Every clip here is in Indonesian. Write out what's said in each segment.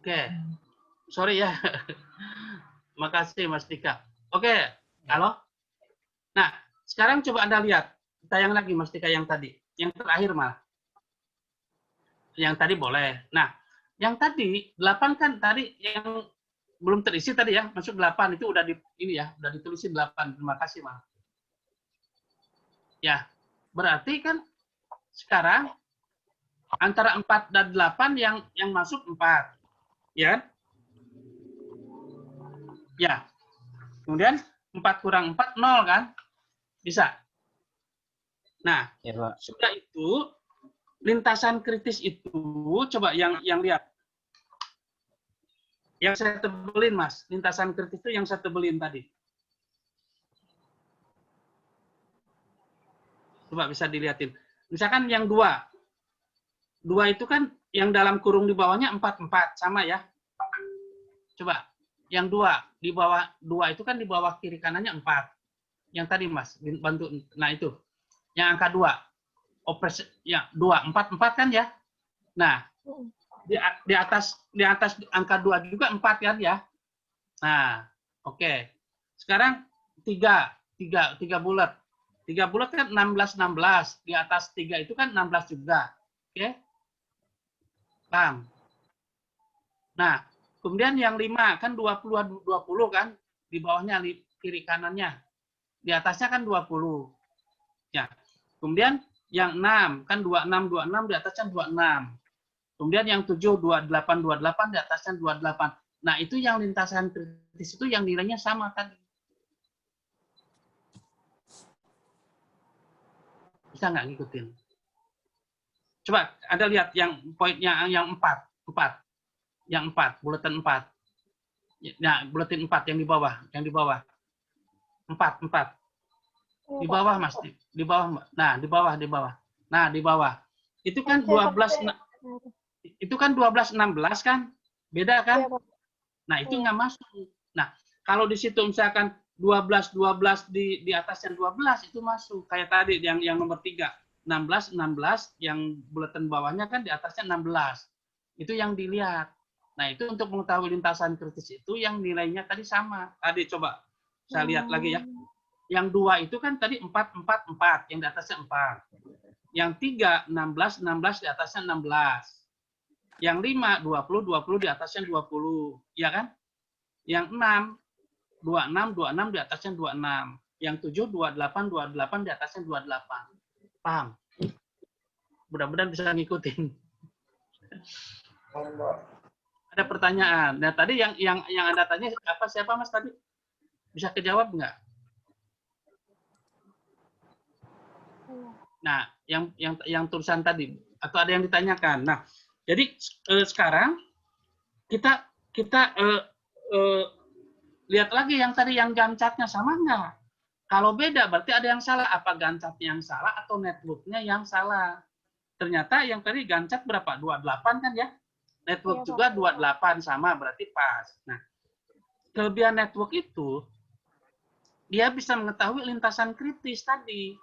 Oke, sorry ya. Makasih Mas Dika. Oke, halo. Nah, sekarang coba Anda lihat. Tayang lagi Mas Dika yang tadi. Yang terakhir malah. Yang tadi boleh. Nah, yang tadi 8 kan tadi yang belum terisi tadi ya, masuk 8 itu udah ini ya, udah ditulisin 8. Terima kasih, Mas. Ya. Berarti kan sekarang antara 4 dan 8 yang masuk 4. Ya. Ya. Kemudian 4 kurang 4, 0 kan? Bisa. Nah, Ya, Pak. sudah itu, lintasan kritis itu, coba yang lihat. Yang saya tebelin, Mas. Lintasan kritis itu yang saya tebelin tadi. Coba bisa dilihatin. Misalkan yang 2. 2 itu kan yang dalam kurung di bawahnya 4, 4. Sama ya. Coba. Yang 2. Di bawah 2 itu kan di bawah kiri kanannya 4. Yang tadi, Mas. Bantu. Nah, itu. Yang angka 2. Operasi, ya, 2. 4, 4 kan ya. Nah, di atas angka 2 juga 4 kan ya. Nah, oke. Sekarang 3 bulat. 3 bulat kan 16. Di atas 3 itu kan 16 juga. Oke? Paham? Nah, kemudian yang 5 kan 20 kan? Di bawahnya kiri kanannya. Di atasnya kan 20. Ya. Kemudian yang 6 kan 26 di atasnya 26. Kemudian yang 7 28 di atasnya 28. Nah, itu yang lintasan kritis itu yang nilainya sama tadi. Bisa nggak ngikutin? Coba Anda lihat yang poinnya yang 4. Yang 4, buletin 4. Nah, buletin 4 yang di bawah. 4. Di bawah, Mas. Di bawah. Nah, di bawah. Nah, di bawah. Itu kan 12 16 kan? Beda kan? Nah, itu nggak masuk. Nah, kalau di situ misalkan 12 di atasnya 12 itu masuk. Kayak tadi yang nomor 3. 16 yang buletin bawahnya kan di atasnya 16. Itu yang dilihat. Nah, itu untuk mengetahui lintasan kritis itu yang nilainya tadi sama. Tadi coba saya lihat lagi ya. Yang 2 itu kan tadi 4, yang di atasnya 4. Yang 3 16 di atasnya 16. Yang 5 20 di atasnya 20, ya kan? Yang 6 26 di atasnya 26. Yang 7 28 di atasnya 28. Paham? Mudah-mudahan bisa ngikutin. Ada pertanyaan. Nah, tadi yang Anda tanya apa, siapa Mas tadi? Bisa kejawab nggak? Nah, yang tulisan tadi atau ada yang ditanyakan. Nah, jadi sekarang kita lihat lagi yang tadi yang gancatnya sama nggak? Kalau beda berarti ada yang salah. Apa gancatnya yang salah atau networknya yang salah? Ternyata yang tadi gancat berapa? 28 kan ya? Network juga 28 sama berarti pas. Nah, kelebihan network itu dia bisa mengetahui lintasan kritis tadi.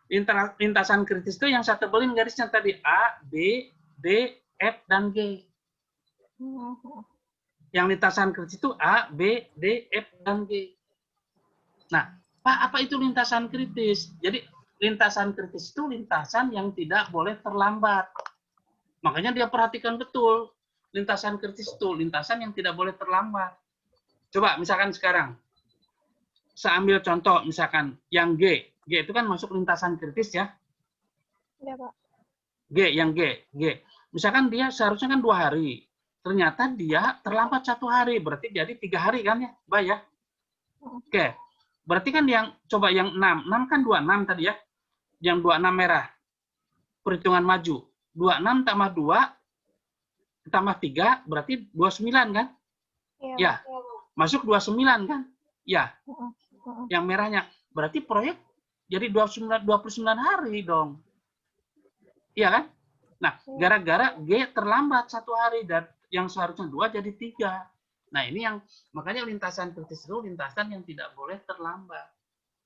Lintasan kritis itu yang saya tebelin garisnya tadi A, B, D, F, dan G. Yang lintasan kritis itu A, B, D, F, dan G. Nah, Pak, apa itu lintasan kritis? Jadi, lintasan kritis itu lintasan yang tidak boleh terlambat. Makanya dia perhatikan betul. Lintasan kritis itu lintasan yang tidak boleh terlambat. Coba, misalkan sekarang. Saya ambil contoh, misalkan yang G. G itu kan masuk lintasan kritis ya? Ya, Pak. G. Misalkan dia seharusnya kan 2 hari. Ternyata dia terlambat 1 hari. Berarti jadi 3 hari kan ya? Mbak ya? Oke. Berarti kan yang, coba yang 6. 6 kan 26 tadi ya? Yang 26 merah. Perhitungan maju. 26 tambah 2 tambah 3 berarti 29 kan? Ya. Masuk 29 kan? Ya. Yang merahnya. Berarti proyek jadi 29 hari dong. Iya kan? Nah, gara-gara G terlambat 1 hari dan yang seharusnya 2 jadi 3. Nah, ini yang makanya lintasan kritis itu lintasan yang tidak boleh terlambat.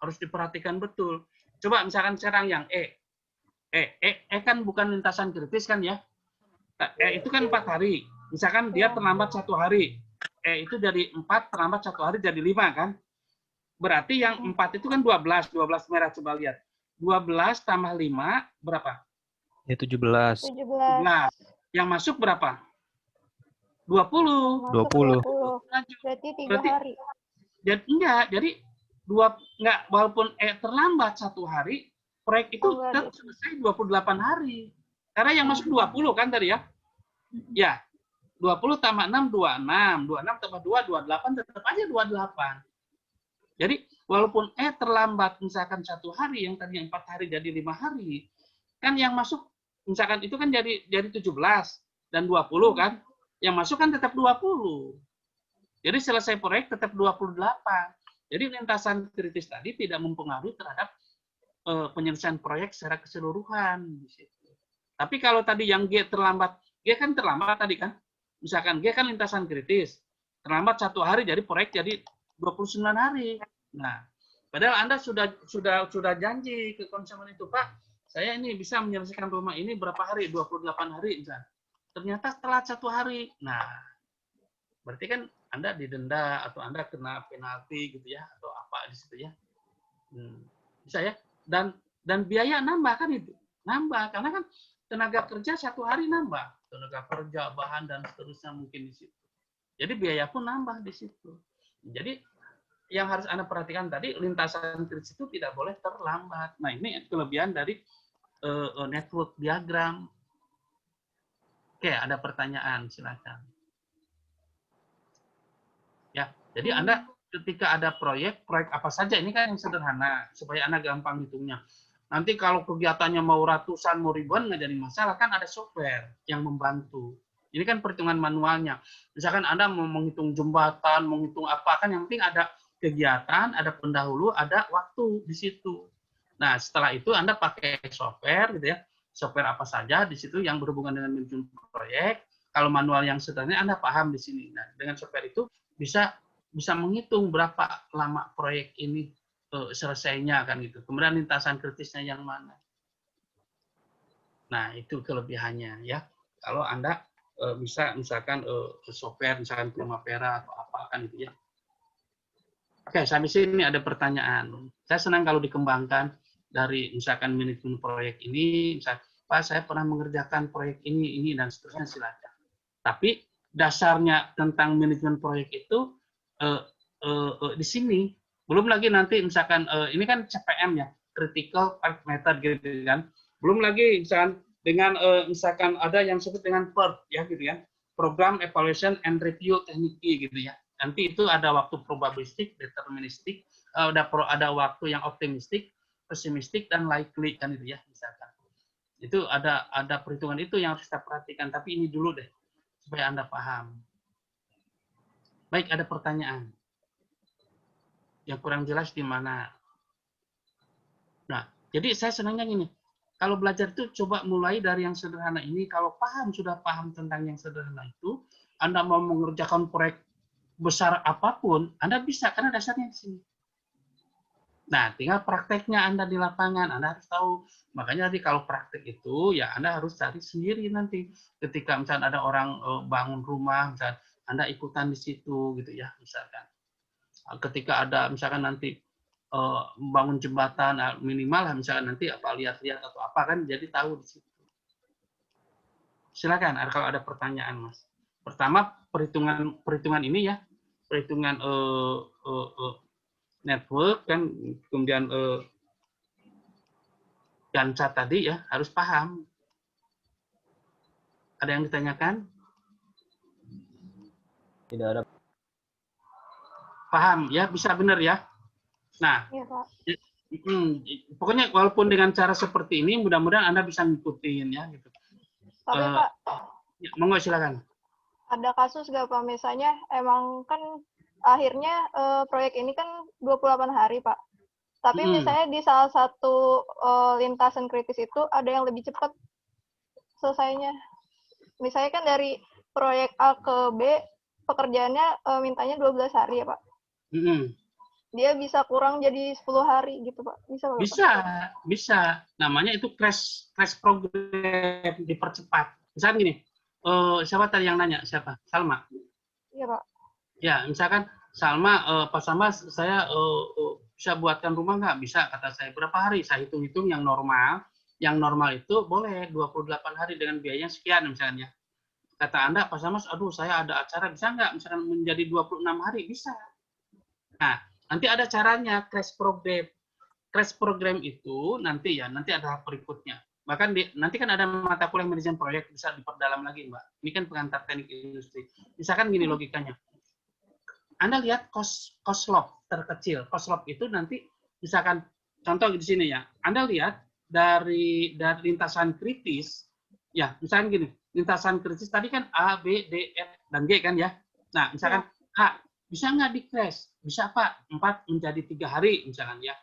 Harus diperhatikan betul. Coba misalkan sekarang yang E kan bukan lintasan kritis kan ya? E itu kan 4 hari. Misalkan dia terlambat 1 hari, itu dari 4 terlambat 1 hari jadi 5 kan? Berarti yang 4 itu kan 12 merah, coba lihat. 12 tambah 5 berapa? Ya 17. 17. Yang masuk berapa? 20. Masuk 20. 20. Lanjut. Berarti 3 Berarti hari. jadi enggak, jadi walaupun terlambat 1 hari, proyek itu tetap selesai 28 hari. Karena yang masuk 20 kan tadi ya? Ya. 20 tambah 6 26, 26 tambah 2 28, tetap aja 28. Jadi walaupun terlambat misalkan 1 hari, yang tadinya 4 hari jadi 5 hari, kan yang masuk misalkan itu kan jadi 17 dan 20 kan, yang masuk kan tetap 20. Jadi selesai proyek tetap 28. Jadi lintasan kritis tadi tidak mempengaruhi terhadap penyelesaian proyek secara keseluruhan di situ. Tapi kalau tadi yang G terlambat, G kan terlambat tadi kan, misalkan G kan lintasan kritis, terlambat 1 hari jadi proyek jadi 29 hari. Nah, padahal Anda sudah janji ke konsumen itu, Pak, saya ini bisa menyelesaikan rumah ini berapa hari? 28 hari misalnya. Ternyata telat 1 hari. Nah, berarti kan Anda didenda atau Anda kena penalti gitu ya, atau apa di situ ya. Bisa ya. Dan biaya nambah kan itu. Nambah karena kan tenaga kerja 1 hari nambah. Tenaga kerja, bahan dan seterusnya mungkin di situ. Jadi biaya pun nambah di situ. Jadi yang harus Anda perhatikan tadi, lintasan kritis itu tidak boleh terlambat. Nah, ini kelebihan dari network diagram. Oke, ada pertanyaan, silakan. Ya, jadi Anda ketika ada proyek apa saja, ini kan yang sederhana, supaya Anda gampang hitungnya. Nanti kalau kegiatannya mau ratusan, mau ribuan, nggak jadi masalah, kan ada software yang membantu. Ini kan perhitungan manualnya. Misalkan Anda mau menghitung jembatan, menghitung apa, kan yang penting ada kegiatan, ada pendahulu, ada waktu di situ. Nah, setelah itu Anda pakai software, gitu ya, software apa saja di situ yang berhubungan dengan manajemen proyek. Kalau manual yang sederhana Anda paham di sini. Nah, dengan software itu bisa menghitung berapa lama proyek ini selesainya kan gitu. Kemudian lintasan kritisnya yang mana. Nah, itu kelebihannya ya. Kalau Anda bisa misalkan software misalkan Primavera atau apa kan gitu ya. Oke, sampai sini ada pertanyaan. Saya senang kalau dikembangkan dari misalkan manajemen proyek ini, misalkan, Pak, saya pernah mengerjakan proyek ini, dan seterusnya, silakan. Tapi dasarnya tentang manajemen proyek itu di sini. Belum lagi nanti misalkan, ini kan CPM ya, Critical Path Method gitu kan. Belum lagi misalkan dengan misalkan ada yang disebut dengan PERT ya gitu ya, Program Evaluation and Review Technique gitu ya. Nanti itu ada waktu probabilistik, deterministik, ada waktu yang optimistik, pesimistik, dan likely kan itu ya misalkan. Itu ada perhitungan itu yang harus kita perhatikan. Tapi ini dulu deh supaya Anda paham. Baik, ada pertanyaan. Yang kurang jelas di mana? Nah, jadi saya senangnya gini. Kalau belajar itu coba mulai dari yang sederhana ini. Kalau sudah paham tentang yang sederhana itu, Anda mau mengerjakan proyek besar apapun, Anda bisa, karena dasarnya di sini. Nah, tinggal prakteknya Anda di lapangan, Anda harus tahu. Makanya tadi kalau praktek itu, ya Anda harus cari sendiri nanti. Ketika misalnya ada orang bangun rumah, misalnya Anda ikutan di situ, gitu ya, misalkan. Ketika ada misalkan nanti bangun jembatan, minimal misalkan nanti apa lihat-lihat atau apa kan, jadi tahu di situ. Silakan, kalau ada pertanyaan, Mas. Pertama, perhitungan ini ya, perhitungan network kan, kemudian Gantt tadi ya, harus paham. Ada yang ditanyakan? Tidak ada. Paham ya, bisa benar ya. Nah, Iya, Pak. Pokoknya walaupun dengan cara seperti ini, mudah-mudahan Anda bisa ngikutin ya. Gitu. Tapi Pak, ya, monggo silakan. Ada kasus nggak Pak, misalnya emang kan akhirnya proyek ini kan 28 hari Pak. Tapi misalnya di salah satu lintasan kritis itu ada yang lebih cepat selesainya. Misalnya kan dari proyek A ke B, pekerjaannya mintanya 12 hari ya Pak. Dia bisa kurang jadi 10 hari gitu Pak. Bisa Pak? Bisa. Namanya itu crash program, dipercepat. Misalnya gini, Siapa tadi yang nanya? Siapa? Salma. Iya, Pak. Ya, misalkan Salma, Pak Salma, saya bisa buatkan rumah nggak? Bisa, kata saya. Berapa hari? Saya hitung-hitung yang normal. Yang normal itu boleh 28 hari dengan biayanya sekian misalnya. Kata Anda, Pak Salma, aduh saya ada acara, bisa nggak? Misalkan menjadi 26 hari, bisa. Nah, nanti ada caranya, crash program. Crash program itu nanti ada berikutnya. Bahkan nanti kan ada mata kuliah manajemen proyek, bisa diperdalam lagi, Mbak. Ini kan pengantar teknik industri. Misalkan gini logikanya. Anda lihat cost loss terkecil. Cost loss itu nanti misalkan contoh di sini ya. Anda lihat dari lintasan kritis, ya misalkan gini, lintasan kritis tadi kan A, B, D, F, dan G kan ya. Nah, misalkan A, bisa nggak di crash? Bisa Pak, 4 menjadi 3 hari misalkan ya.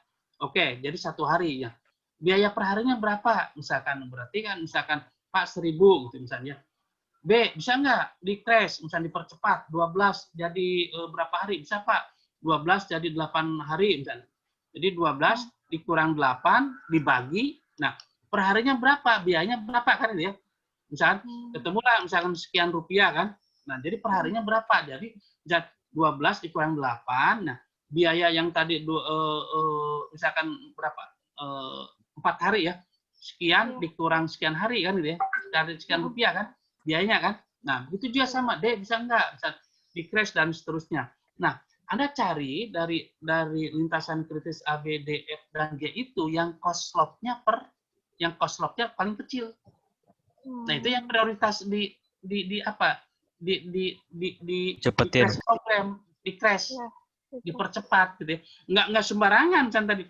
Oke, jadi 1 hari ya. Biaya per harinya berapa? Misalkan berarti kan misalkan Pak 1.000 gitu misalnya. B, bisa nggak di crash, misalnya dipercepat, 12 jadi berapa hari? Bisa Pak, 12 jadi 8 hari misalnya. Jadi 12 dikurang 8, dibagi, nah perharinya berapa? Biayanya berapa kan ya? Misalkan ketemulah misalkan sekian rupiah kan. Nah, jadi perharinya berapa? Jadi 12 dikurang 8, nah biaya yang tadi misalkan berapa? 4 hari ya. Sekian dikurang sekian hari kan gitu ya. Dari sekian rupiah kan biayanya kan. Nah, begitu juga sama D bisa enggak? Bisa di crash dan seterusnya. Nah, Anda cari dari lintasan kritis A, B, D, F, dan G itu yang cost loss-nya paling kecil. Nah, itu yang prioritas di apa? Di Cepetin. crash program, di crash, dipercepat gitu ya. Enggak sembarangan kan tadi.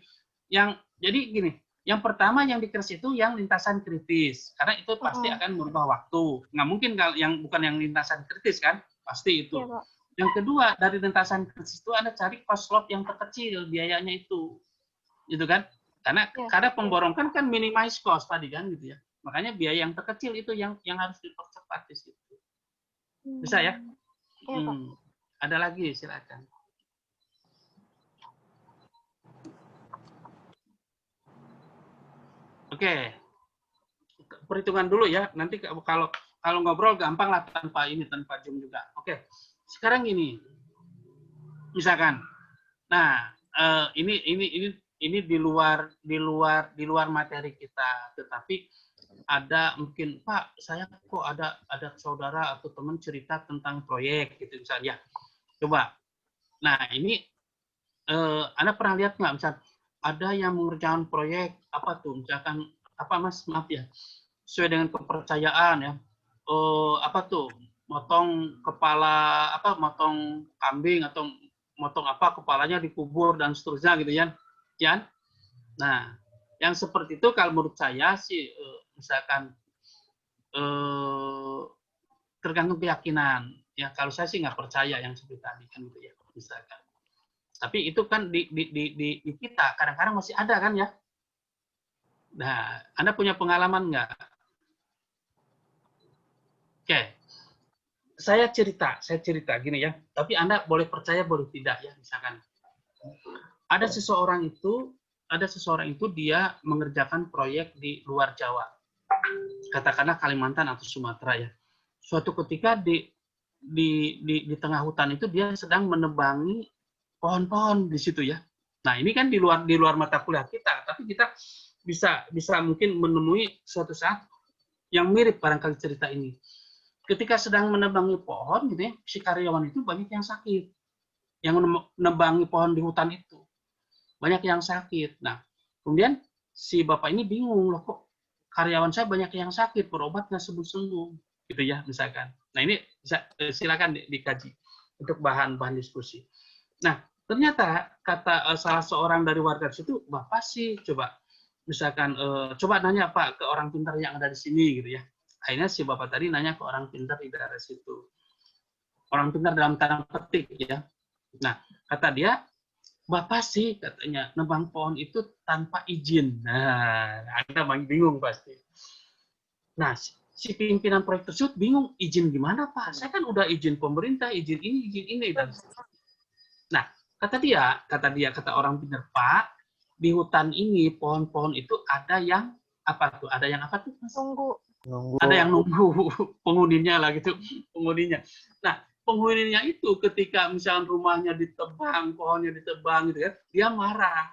Jadi gini, yang pertama yang di crash itu yang lintasan kritis, karena itu pasti akan merubah waktu. Nggak mungkin kalau yang bukan yang lintasan kritis kan, pasti itu. Iya, Pak. Yang kedua dari lintasan kritis itu Anda cari cost loss yang terkecil biayanya itu kan? Karena pemborongkan kan minimize cost tadi kan gitu ya. Makanya biaya yang terkecil itu yang harus dipercepat di situ. Bisa ya? Iya, Pak. Ada lagi silakan. Oke, perhitungan dulu ya. Nanti kalau ngobrol gampang lah tanpa Zoom juga. Oke, sekarang gini, misalkan, nah ini di luar materi kita, tetapi ada mungkin Pak, saya kok ada saudara atau teman cerita tentang proyek gitu misalnya. Coba, nah ini Anda pernah lihat nggak misal ada yang mengerjakan proyek apa tuh misalkan apa Mas maaf ya sesuai dengan kepercayaan ya apa tuh motong kepala motong kambing atau motong apa kepalanya dikubur dan seterusnya gitu ya. Nah yang seperti itu kalau menurut saya sih misalkan tergantung keyakinan ya. Kalau saya sih nggak percaya yang seperti tadi kan gitu ya misalkan. Tapi itu kan di kita kadang-kadang masih ada kan ya. Nah, Anda punya pengalaman nggak? Oke, saya cerita gini ya. Tapi Anda boleh percaya, boleh tidak ya. Misalkan ada seseorang itu dia mengerjakan proyek di luar Jawa, katakanlah Kalimantan atau Sumatera ya. Suatu ketika di tengah hutan itu dia sedang menebangi pohon-pohon di situ ya. Nah ini kan di luar mata kuliah kita, tapi kita bisa mungkin menemui suatu saat yang mirip barangkali cerita ini. Ketika sedang menebangi pohon gitu ya, si karyawan itu banyak yang sakit. Yang menebangi pohon di hutan itu banyak yang sakit. Nah kemudian si bapak ini bingung loh kok karyawan saya banyak yang sakit, berobat nggak sembuh-sembuh gitu ya misalkan. Nah ini silakan dikaji untuk bahan diskusi. Nah ternyata kata salah seorang dari warga di situ, Bapak sih coba misalkan coba nanya Pak ke orang pintar yang ada di sini gitu ya. Akhirnya si Bapak tadi nanya ke orang pintar di daerah situ. Orang pintar dalam tanda petik ya. Nah, kata dia, Bapak sih katanya nebang pohon itu tanpa izin. Nah, Anda bingung pasti. Nah, si pimpinan proyek tersebut bingung, izin gimana Pak? Saya kan udah izin pemerintah, izin ini. Dan nah, kata orang pintar, Pak, di hutan ini pohon-pohon itu ada yang apa tuh? Ada yang apa tuh? Tunggu. Nunggu. Ada yang nunggu penghuninya lah gitu, penghuninya. Nah, penghuninya itu ketika misalnya rumahnya ditebang, pohonnya ditebang gitu kan, dia marah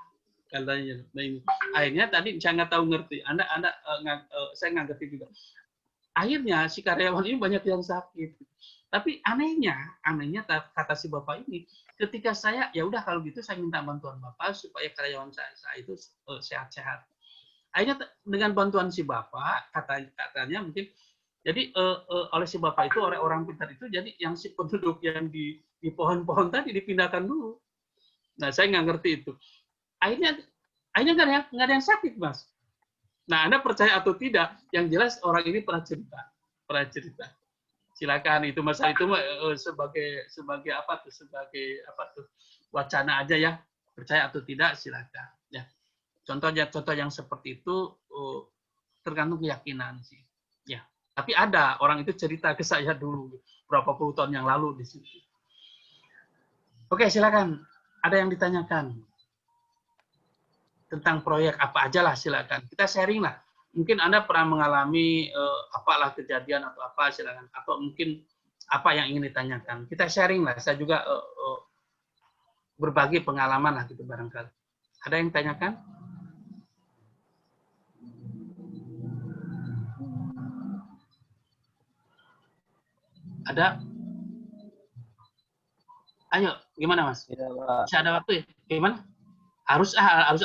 katanya. Nah, ini. Akhirnya tadi saya nggak tahu ngerti. Saya nggak ngerti juga. Akhirnya si karyawan ini banyak yang sakit. Tapi anehnya kata si bapak ini, ketika saya ya udah kalau gitu saya minta bantuan bapak supaya karyawan saya itu sehat-sehat. Akhirnya dengan bantuan si bapak katanya mungkin jadi oleh si bapak itu oleh orang pintar itu jadi yang si penduduk yang di pohon-pohon tadi dipindahkan dulu. Nah saya nggak ngerti itu. Akhirnya nggak ada yang sakit mas. Nah Anda percaya atau tidak? Yang jelas orang ini pernah cerita. Silakan itu masalah itu sebagai apa tuh wacana aja ya, percaya atau tidak silakan ya. Contoh yang seperti itu tergantung keyakinan sih ya, tapi ada orang itu cerita ke saya dulu berapa puluh tahun yang lalu di situ. Oke silakan, ada yang ditanyakan tentang proyek apa aja lah, silakan kita sharing lah. Mungkin Anda pernah mengalami apalah kejadian atau apa, silakan. Atau mungkin apa yang ingin ditanyakan. Kita sharing lah. Saya juga berbagi pengalaman lah gitu barangkali. Ada yang ditanyakan? Ada? Ayo, gimana Mas? Iya, Pak. Masih ada waktu ya? Gimana? Harus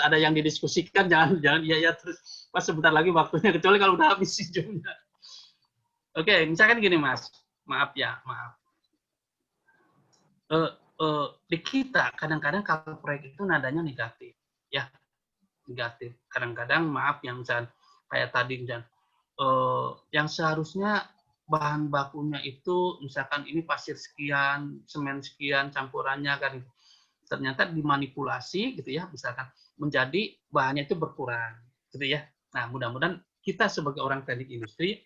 ada yang didiskusikan, jangan iya terus pas sebentar lagi waktunya, kecuali kalau udah habis sih jamnya. Oke, misalkan gini Mas, maaf. Di kita kadang-kadang kalau proyek itu nadanya negatif, ya negatif. Kadang-kadang maaf yang misalnya kayak tadi dan yang seharusnya bahan bakunya itu misalkan ini pasir sekian, semen sekian campurannya kan, ternyata dimanipulasi gitu ya, misalkan menjadi bahannya itu berkurang gitu ya. Nah mudah-mudahan kita sebagai orang teknik industri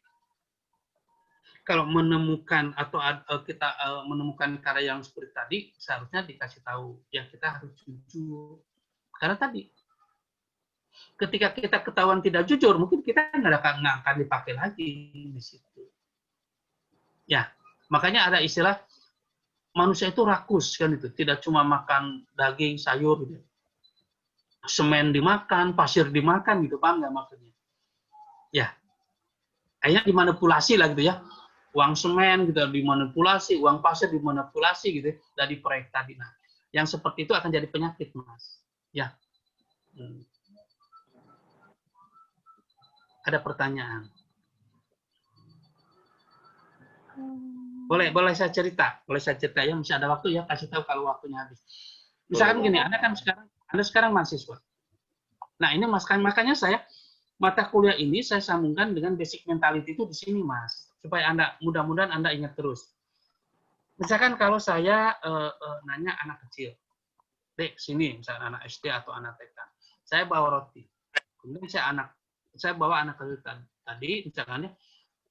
kalau menemukan atau kita menemukan karya yang seperti tadi, seharusnya dikasih tahu ya, kita harus jujur karena tadi ketika kita ketahuan tidak jujur mungkin kita nggak akan dipakai lagi di situ ya. Makanya ada istilah manusia itu rakus kan, itu tidak cuma makan daging sayur gitu, semen dimakan, pasir dimakan gitu, paham nggak maksudnya ya. Akhirnya dimanipulasi lah gitu ya, uang semen gitu dimanipulasi, uang pasir dimanipulasi gitu dari proyek tadi. Nah yang seperti itu akan jadi penyakit mas ya. Ada pertanyaan? Boleh saya cerita ya, masih ada waktu ya, kasih tahu kalau waktunya habis. Misalkan gini, Anda sekarang mahasiswa. Nah ini mas, makanya saya mata kuliah ini saya sambungkan dengan basic mentality itu di sini mas, supaya Anda mudah-mudahan Anda ingat terus. Misalkan kalau saya nanya anak kecil, Dek sini, misalnya anak SD atau anak TK, saya bawa roti, kemudian saya bawa anak kecil tadi misalnya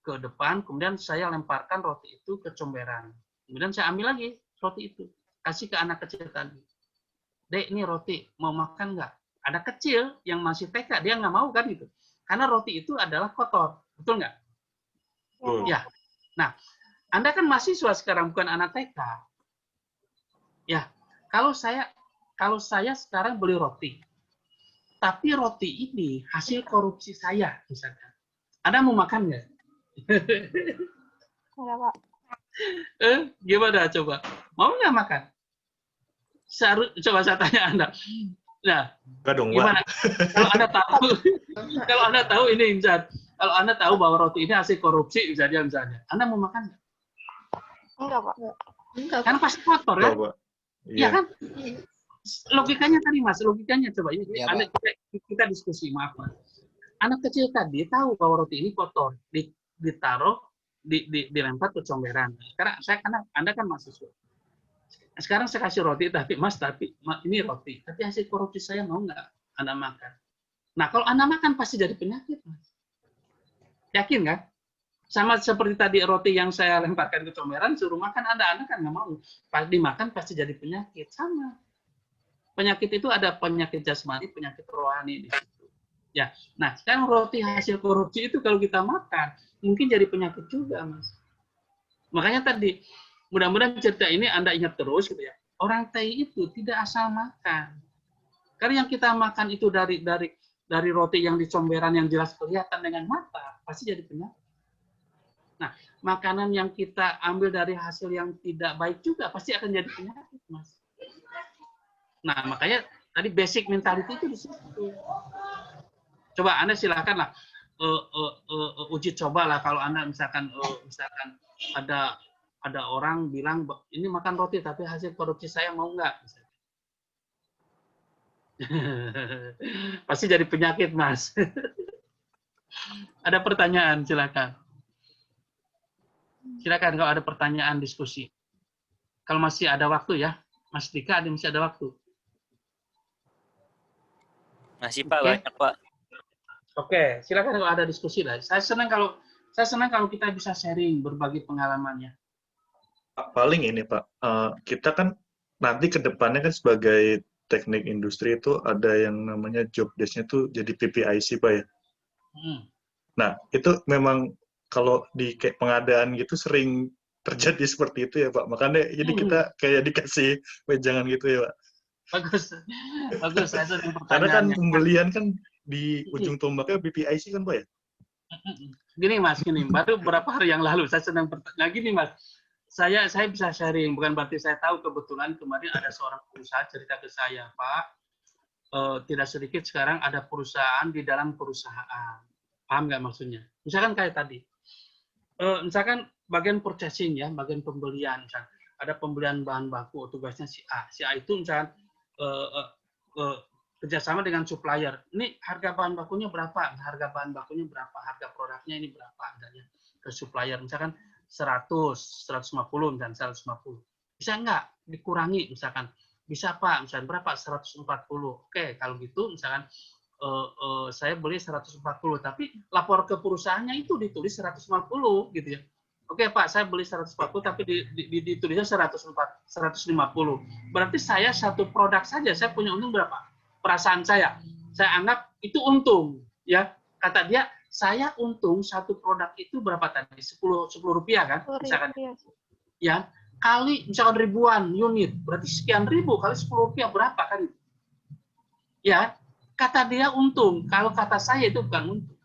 ke depan, kemudian saya lemparkan roti itu ke comberan. Kemudian saya ambil lagi roti itu, kasih ke anak kecil tadi. Dek, ini roti, mau makan nggak? Ada kecil yang masih TK, dia nggak mau kan itu. Karena roti itu adalah kotor, betul nggak? Ya. Nah, Anda kan mahasiswa sekarang, bukan anak TK. Ya, kalau saya sekarang beli roti, tapi roti ini hasil korupsi saya, misalkan. Anda mau makan nggak? Enggak, Pak. Gimana coba? Mau nggak makan? Coba saya tanya Anda. Nah, gimana? Kalau Anda tahu ini misalnya, kalau Anda tahu bahwa roti ini hasil korupsi misalnya, Anda mau makan nggak? Enggak, Pak. Karena pasti kotor kan? Iya kan? Logikanya tadi Mas, logikanya coba ini ya, kita diskusi, maaf Mas. Anak kecil tadi tahu bahwa roti ini kotor, ditaruh dilempar ke comberan. Karena Anda kan mahasiswa. Sekarang saya kasih roti, tapi ini roti, tapi hasil korupsi saya, mau nggak Anda makan? Nah kalau Anda makan pasti jadi penyakit Mas. Yakin kan? Sama seperti tadi roti yang saya lemparkan ke comberan, suruh makan Anda kan nggak mau. Pas dimakan pasti jadi penyakit. Sama. Penyakit itu ada penyakit jasmani, penyakit rohani di situ. Ya, nah sekarang roti hasil korupsi itu kalau kita makan mungkin jadi penyakit juga, Mas. Makanya tadi mudah-mudahan cerita ini Anda ingat terus gitu ya. Orang TI itu tidak asal makan. Karena yang kita makan itu dari roti yang di comberan yang jelas kelihatan dengan mata, pasti jadi penyakit. Nah, makanan yang kita ambil dari hasil yang tidak baik juga pasti akan jadi penyakit, Mas. Nah, makanya tadi basic mentality itu di situ. Coba Anda silakan lah uji coba lah kalau Anda misalkan ada orang bilang ini makan roti tapi hasil korupsi saya mau nggak? Pasti jadi penyakit, Mas. Ada pertanyaan, silakan. Silakan kalau ada pertanyaan diskusi. Kalau masih ada waktu ya, Mas Dika, masih ada waktu. Masih Pak, Oke. banyak Pak. Oke, silakan kalau ada diskusi lah. Saya senang kalau kita bisa sharing berbagi pengalamannya. Paling ini Pak, kita kan nanti ke depannya kan sebagai teknik industri itu ada yang namanya job desk-nya tuh jadi PPIC Pak ya. Nah, itu memang kalau di kayak pengadaan gitu sering terjadi seperti itu ya Pak. Makanya jadi kita kayak dikasih wejangan gitu ya Pak. Bagus, bagus. Saya senang pertanyaannya. Karena kan pembelian kan di ujung tombaknya PPIC kan Pak ya. Gini Mas, baru beberapa hari yang lalu saya senang nah gini Mas, saya bisa sharing, bukan berarti saya tahu, kebetulan kemarin ada seorang pengusaha cerita ke saya, Pak, tidak sedikit sekarang ada perusahaan di dalam perusahaan. Paham nggak maksudnya? Misalkan kayak tadi, misalkan bagian purchasing ya, bagian pembelian, misalkan ada pembelian bahan baku, tugasnya si A. Si A itu misalkan kerjasama dengan supplier. Ini harga bahan bakunya berapa? Harga bahan bakunya berapa? Harga produknya ini berapa? Adanya ke supplier. Misalkan 100, 150, misalkan 150. Bisa nggak dikurangi misalkan? Bisa Pak, misalkan berapa? 140. Oke, kalau gitu misalkan saya beli 140, tapi lapor ke perusahaannya itu ditulis 150 gitu ya. Oke Pak, saya beli 140 tapi ditulisnya 150. Berarti saya satu produk saja, saya punya untung berapa? Perasaan saya anggap itu untung ya. Kata dia, saya untung satu produk itu berapa tadi? 10 rupiah kan? Misalkan. Ya, kali misalkan ribuan unit, berarti sekian ribu kali 10 rupiah berapa kan? Ya, kata dia untung. Kalau kata saya itu bukan untung.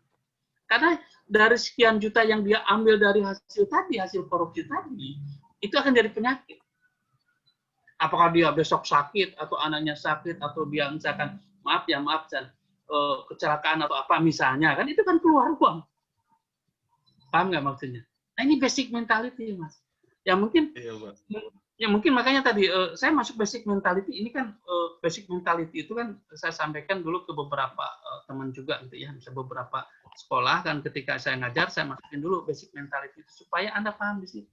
Karena dari sekian juta yang dia ambil dari hasil korupsi tadi, itu akan jadi penyakit. Apakah dia besok sakit, atau anaknya sakit, atau dia misalkan, maaf, kecelakaan atau apa misalnya, kan itu kan keluar uang. Paham nggak maksudnya? Nah ini basic mentality, Mas. Ya mungkin, makanya tadi saya masuk basic mentality, ini kan basic mentality itu kan saya sampaikan dulu ke beberapa teman juga gitu ya, misalnya beberapa sekolah kan ketika saya ngajar, saya masukin dulu basic mentality itu supaya Anda paham di situ.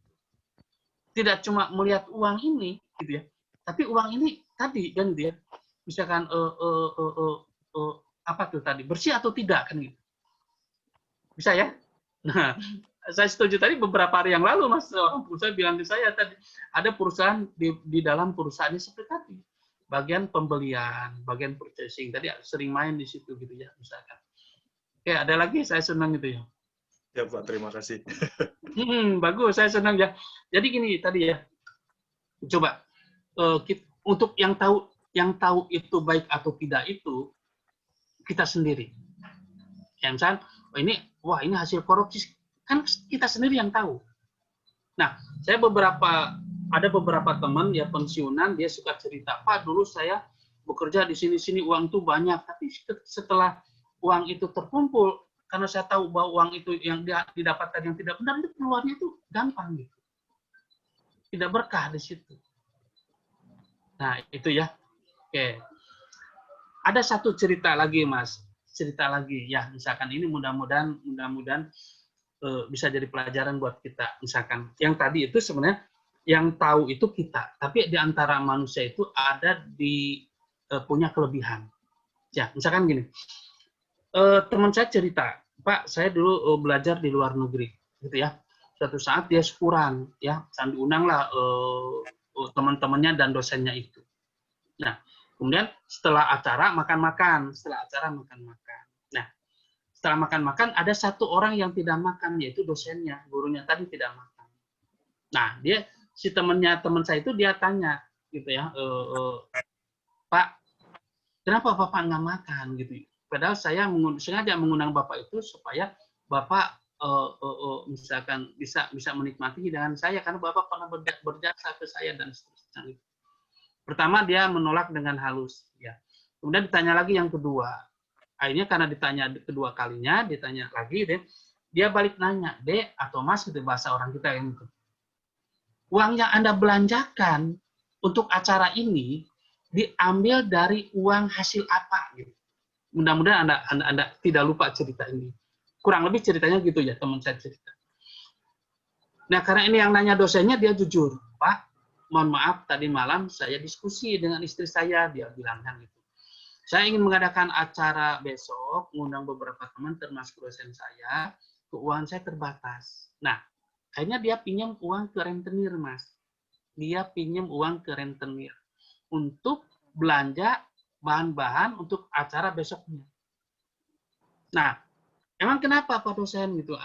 Tidak cuma melihat uang ini gitu ya, tapi uang ini tadi kan dia misalkan apa tuh tadi, bersih atau tidak kan gitu. Bisa ya? Nah, saya setuju tadi beberapa hari yang lalu Mas, saya bilang ke saya tadi ada perusahaan di dalam perusahaannya seperti tadi. Bagian pembelian, bagian purchasing tadi sering main di situ gitu ya misalkan. Oke, ada lagi saya senang gitu ya. Ya Pak, terima kasih. Bagus, saya senang ya. Jadi gini tadi ya. Coba untuk yang tahu itu baik atau tidak itu kita sendiri. Ya misalnya, ini hasil korupsi, kan kita sendiri yang tahu. Nah, ada beberapa teman ya pensiunan, dia suka cerita, Pak dulu saya bekerja di sini uang itu banyak, tapi setelah uang itu terkumpul, karena saya tahu bahwa uang itu yang didapatkan yang tidak benar, itu keluarnya itu gampang gitu. Tidak berkah di situ. Nah, itu ya. Oke. Ada satu cerita lagi, Mas. Cerita lagi ya, misalkan ini mudah-mudahan bisa jadi pelajaran buat kita. Misalkan yang tadi itu sebenarnya yang tahu itu kita, tapi di antara manusia itu ada punya kelebihan. Ya, misalkan gini. Teman saya cerita, Pak, saya dulu belajar di luar negeri, gitu ya. Suatu saat dia syukuran, ya, diundanglah teman-temannya dan dosennya itu. Nah, kemudian setelah acara makan-makan, Nah, setelah makan-makan ada satu orang yang tidak makan, yaitu dosennya, gurunya tadi tidak makan. Nah, si teman saya itu dia tanya gitu ya, Pak, kenapa Bapak nggak makan gitu? Padahal saya sengaja mengundang Bapak itu supaya Bapak misalkan bisa menikmati hidangan saya karena Bapak pernah berjasa ke saya dan seterusnya. Pertama dia menolak dengan halus, ya. Kemudian ditanya lagi yang kedua. Akhirnya karena ditanya kedua kalinya, ditanya lagi, dia balik nanya, Dek atau Mas, itu bahasa orang kita yang itu. Uang yang Anda belanjakan untuk acara ini diambil dari uang hasil apa? Gitu. Mudah-mudahan Anda tidak lupa cerita ini. Kurang lebih ceritanya gitu ya, teman saya cerita. Nah, karena ini yang nanya dosennya, dia jujur. Pak, mohon maaf, tadi malam saya diskusi dengan istri saya, dia bilang kan gitu. Saya ingin mengadakan acara besok, mengundang beberapa teman, termasuk dosen saya, keuangan saya terbatas. Nah, akhirnya dia pinjam uang ke rentenir, Mas. Dia pinjam uang ke rentenir untuk belanja bahan-bahan untuk acara besoknya. Nah, emang kenapa Pak dosen gitu?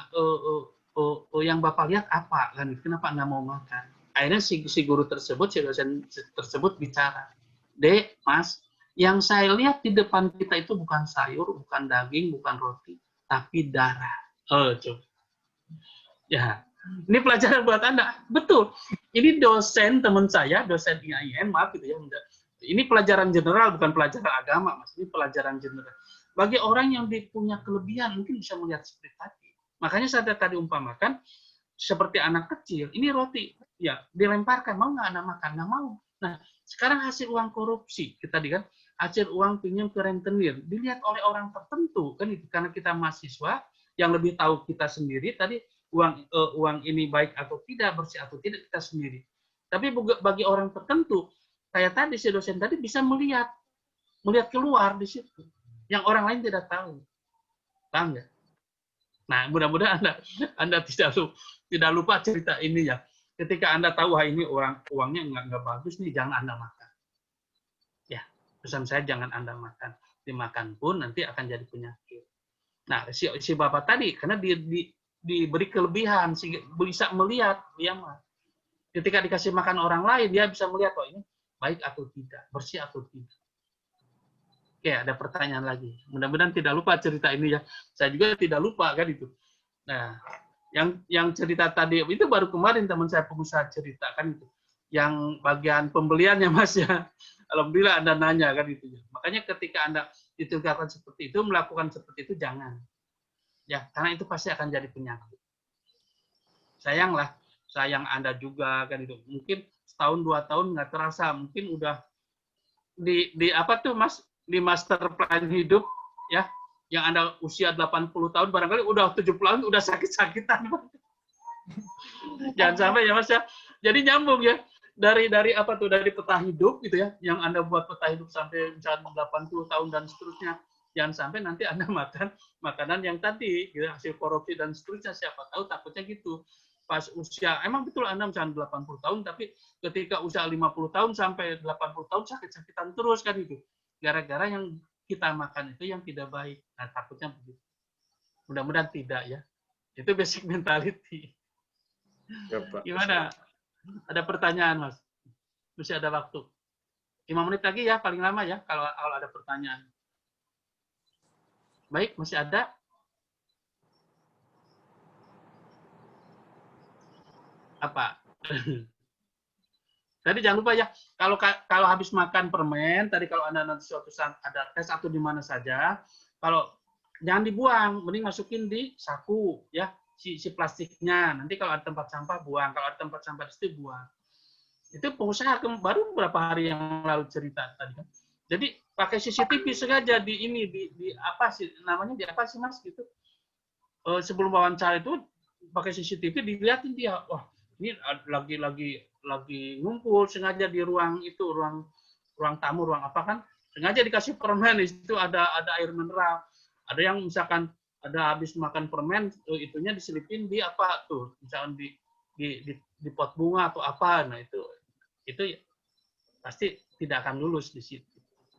Yang Bapak lihat apa kan? Kenapa nggak mau makan? Akhirnya si guru tersebut, si dosen tersebut bicara, Dek, Mas, yang saya lihat di depan kita itu bukan sayur, bukan daging, bukan roti, tapi darah. Coba. Ya, ini pelajaran buat Anda. Betul. Ini dosen teman saya, dosen IAIN, maaf gitu ya. Ini pelajaran general, bukan pelajaran agama, Mas. Ini pelajaran general. Bagi orang yang punya kelebihan, mungkin bisa melihat seperti tadi. Makanya saya tadi umpamakan, seperti anak kecil, ini roti, ya dilemparkan, mau nggak anak makan? Nggak mau. Nah, sekarang hasil uang korupsi, kita kan, hasil uang pinjam ke rentenir, dilihat oleh orang tertentu, kan itu karena kita mahasiswa, yang lebih tahu kita sendiri, tadi uang ini baik atau tidak, bersih atau tidak, kita sendiri. Tapi bagi orang tertentu, kayak tadi si dosen tadi bisa melihat keluar di situ, yang orang lain tidak tahu. Paham nggak? Nah, mudah-mudahan Anda tidak lupa cerita ini ya. Ketika Anda tahu ini uangnya nggak bagus nih, jangan Anda makan. Ya, pesan saya jangan Anda makan. Dimakan pun nanti akan jadi penyakit. Nah, si bapak tadi karena diberi kelebihan sehingga bisa melihat dia mah. Ketika dikasih makan orang lain, dia bisa melihat ini baik atau tidak, bersih atau tidak. Oke, ada pertanyaan lagi. Mudah-mudahan tidak lupa cerita ini ya. Saya juga tidak lupa kan itu. Nah, yang cerita tadi itu baru kemarin teman saya pengusaha ceritakan itu. Yang bagian pembeliannya Mas ya. Alhamdulillah Anda nanya kan itu ya. Makanya ketika Anda ditinggalkan seperti itu, melakukan seperti itu jangan. Ya, karena itu pasti akan jadi penyakit. Sayang Anda juga kan itu. Mungkin setahun 2 tahun nggak terasa, mungkin udah di apa tuh Mas, di master plan hidup ya, yang Anda usia 80 tahun barangkali udah 70 tahun udah sakit-sakitan. Jangan sampai ya Mas ya. Jadi nyambung ya. Dari apa tuh, dari peta hidup gitu ya, yang Anda buat peta hidup sampai misalnya 80 tahun dan seterusnya. Jangan sampai nanti Anda makan makanan yang tadi gitu, hasil korupsi dan seterusnya, siapa tahu takutnya gitu. Pas usia, emang betul Anda misalnya 80 tahun, tapi ketika usia 50 tahun sampai 80 tahun sakit-sakitan terus kan itu. Gara-gara yang kita makan itu yang tidak baik. Nah, takutnya begitu. Mudah-mudahan tidak ya. Itu basic mentality. Ya, Pak. Gimana? Ada pertanyaan, Mas? Masih ada waktu. 5 menit lagi ya, paling lama ya, kalau ada pertanyaan. Baik, masih ada? Apa? Tadi jangan lupa ya, kalau habis makan permen, tadi kalau Anda nanti suatu saat ada tes atau di mana saja, kalau jangan dibuang, mending masukin di saku ya, si plastiknya. Nanti kalau ada tempat sampah buang, kalau ada tempat sampah di situ buang. Itu pengusaha baru beberapa hari yang lalu cerita tadi kan. Jadi pakai CCTV sengaja di apa sih namanya, di apa sih Mas gitu. Sebelum wawancara itu pakai CCTV dilihatin dia, wah ini lagi ngumpul sengaja di ruang itu, ruang tamu, ruang apa kan, sengaja dikasih permen, di situ ada air mineral, ada yang misalkan ada habis makan permen, itunya diselipin di apa tuh, misalkan di pot bunga atau apa, nah itu pasti tidak akan lulus di situ.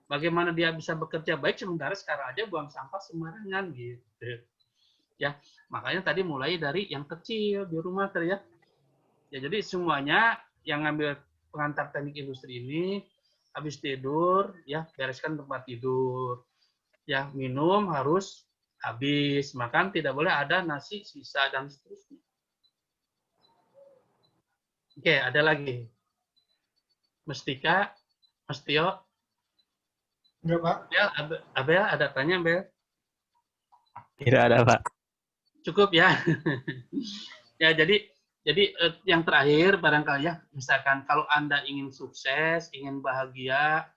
Bagaimana dia bisa bekerja baik sementara sekarang aja buang sampah sembarangan gitu. Ya, makanya tadi mulai dari yang kecil di rumah ya. Ya, jadi semuanya yang ngambil pengantar teknik industri ini habis tidur ya bereskan tempat tidur. Ya, minum harus habis, makan tidak boleh ada nasi sisa dan seterusnya. Oke, ada lagi. Mustika, Mas Tio. Enggak, Pak. Abel, ada tanya, Abel? Tidak ada, Pak. Cukup ya. Ya, jadi yang terakhir barangkali ya, misalkan kalau Anda ingin sukses, ingin bahagia,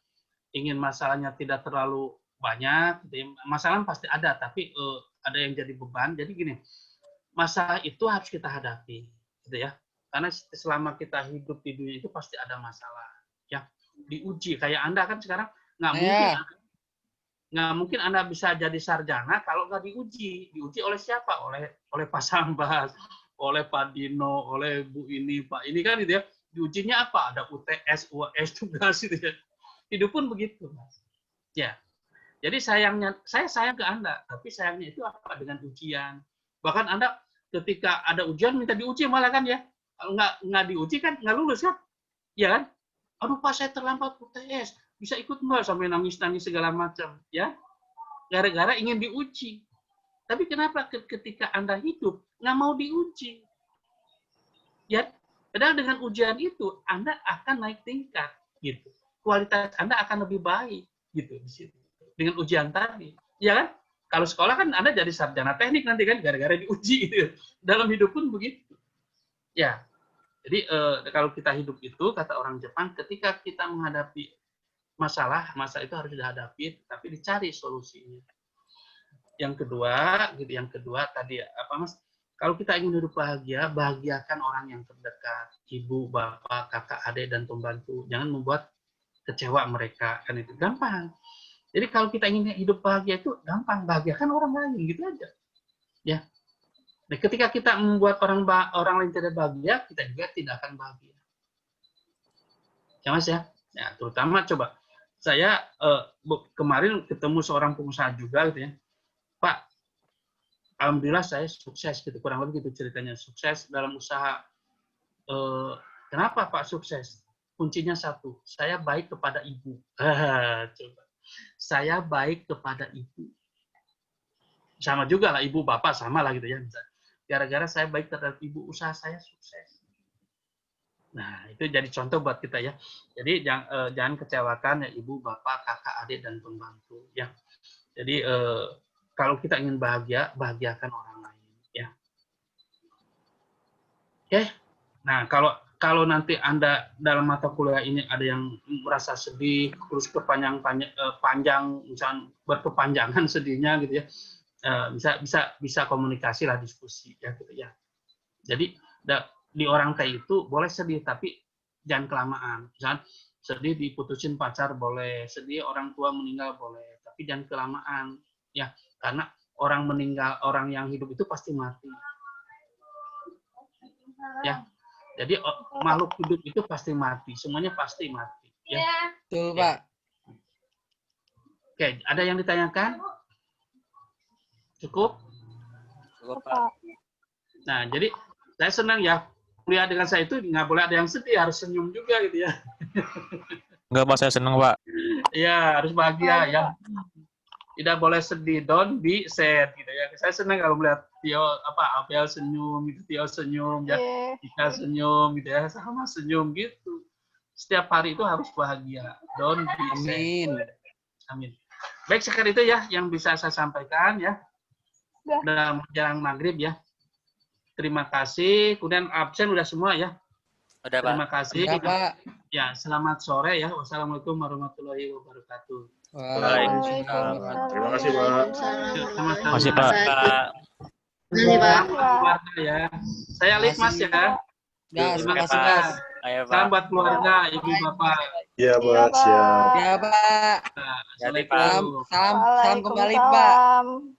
ingin masalahnya tidak terlalu banyak, gitu ya. Masalah pasti ada, tapi ada yang jadi beban. Jadi gini, masalah itu harus kita hadapi, gitu ya. Karena selama kita hidup di dunia itu pasti ada masalah, ya. Diuji kayak Anda kan sekarang nggak mungkin Anda bisa jadi sarjana kalau nggak diuji. Diuji oleh siapa? Oleh Pak Sambas, oleh Pak Dino, oleh Bu ini, Pak ini kan gitu ya. Diujinya apa? Ada UTS, UAS, tugas gitu ya. Hidup pun begitu. Ya. Jadi saya sayang ke Anda, tapi sayangnya itu apa dengan ujian. Bahkan Anda ketika ada ujian minta diuji malah kan ya. Kalau nggak diuji kan nggak lulus kan? Ya kan? Aduh Pak, saya terlambat UTS. Bisa ikut nggak sampai nangis-nangis segala macam, ya? Gara-gara ingin diuji. Tapi kenapa ketika Anda hidup nggak mau diuji? Ya, padahal dengan ujian itu Anda akan naik tingkat, gitu. Kualitas Anda akan lebih baik, gitu di situ. Dengan ujian tadi, ya kan? Kalau sekolah kan Anda jadi sarjana teknik nanti kan gara-gara diuji gitu. Dalam hidup pun begitu. Ya, jadi kalau kita hidup itu kata orang Jepang, ketika kita menghadapi masalah itu harus dihadapi, tapi dicari solusinya. Yang kedua tadi apa Mas? Kalau kita ingin hidup bahagia, bahagiakan orang yang terdekat, ibu, bapak, kakak, adik, dan pembantu. Jangan membuat kecewa mereka, kan itu gampang. Jadi kalau kita ingin hidup bahagia itu gampang, bahagiakan orang lain, gitu aja. Ya. Nah, ketika kita membuat orang lain tidak bahagia, kita juga tidak akan bahagia. Ya Mas ya. Ya, terutama coba saya kemarin ketemu seorang pengusaha juga gitu ya. Pak, alhamdulillah saya sukses gitu, kurang lebih gitu ceritanya, sukses dalam usaha. Kenapa Pak sukses? Kuncinya satu, saya baik kepada ibu. Coba. Saya baik kepada ibu. Sama juga lah ibu bapak sama lah gitu ya. Gara-gara saya baik terhadap ibu, usaha saya sukses. Nah, itu jadi contoh buat kita ya. Jadi jangan kecewakan ya ibu, bapak, kakak, adik, dan pembantu ya. Jadi kalau kita ingin bahagia, bahagiakan orang lain ya. Oke. Nah, kalau nanti Anda dalam mata kuliah ini ada yang merasa sedih, terus panjang misalnya berkepanjangan sedihnya gitu ya. Bisa komunikasi lah, diskusi ya gitu ya. Jadi di orang kayak itu boleh sedih tapi jangan kelamaan. Misalnya sedih diputusin pacar boleh, sedih orang tua meninggal boleh, tapi jangan kelamaan ya, karena orang meninggal, orang yang hidup itu pasti mati. Ya. Jadi makhluk hidup itu pasti mati, semuanya pasti mati ya. Betul, Pak. Oke, ada yang ditanyakan? Cukup? Cukup, Pak. Nah, jadi saya senang ya, kuliah dengan saya itu nggak boleh ada yang sedih, harus senyum juga gitu ya. Enggak, Pak, saya senang, Pak. Iya, harus bahagia ya. Tidak boleh sedih, don't be sad gitu ya. Saya senang kalau melihat Abel senyum gitu, Tio senyum ya, Ika senyum gitu ya, sama senyum gitu. Setiap hari itu harus bahagia, don't be sad. Amin. Amin. Baik, sekarang itu ya yang bisa saya sampaikan ya. Udah menjelang maghrib ya. Terima kasih. Kemudian absen udah semua ya. Udah, Pak. Terima kasih. Udah, Pak. Ya, selamat sore ya. Wassalamualaikum warahmatullahi wabarakatuh. Waalaikumsalam. Terima kasih, Pak. Sama-sama. Masih, Pak. Terima kasih, Pak. Keluarga ya. Saya Alif Mas ya. Gas, Terima makasih, kasih, Mas. Ayo, Pak. Salam buat keluarga, ibu bapak. Iya, Pak. Siap. Ya, Pak. Nah, Jadi, Assalamualaikum. Salam kembali, Pak. Waalaikumsalam.